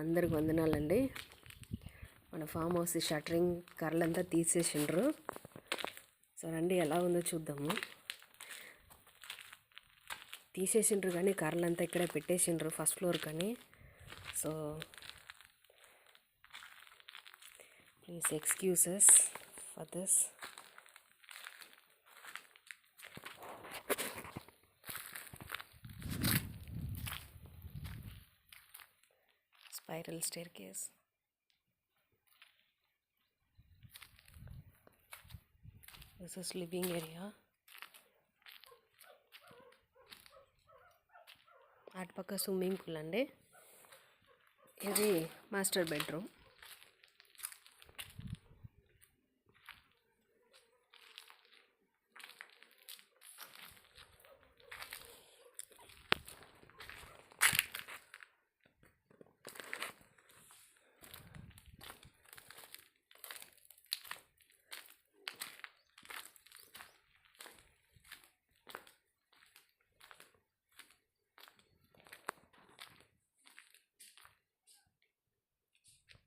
అందరికి వందనాలండి. మన ఫామ్ హౌస్ షటరింగ్ కర్రలంతా తీసేసిండ్రు. సో రండి ఎలా ఉందో చూద్దాము. తీసేసిండ్రు కానీ కర్రలంతా ఇక్కడే పెట్టేసిండ్రు ఫస్ట్ ఫ్లోర్ కానీ. So please excuses for this. Spiral staircase. This is living area. అటుపక్క స్విమ్మింగ్ పూల్ అండి. ఇది మాస్టర్ బెడ్రూమ్.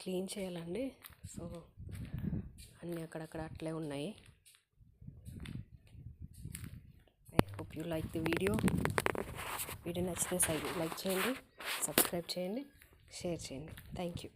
క్లీన్ చేయాలండి. సో అన్నీ అక్కడక్కడ అట్లే ఉన్నాయి. I hope you like the video నచ్చితే లైక్ చేయండి, సబ్స్క్రైబ్ చేయండి, షేర్ చేయండి. Thank you.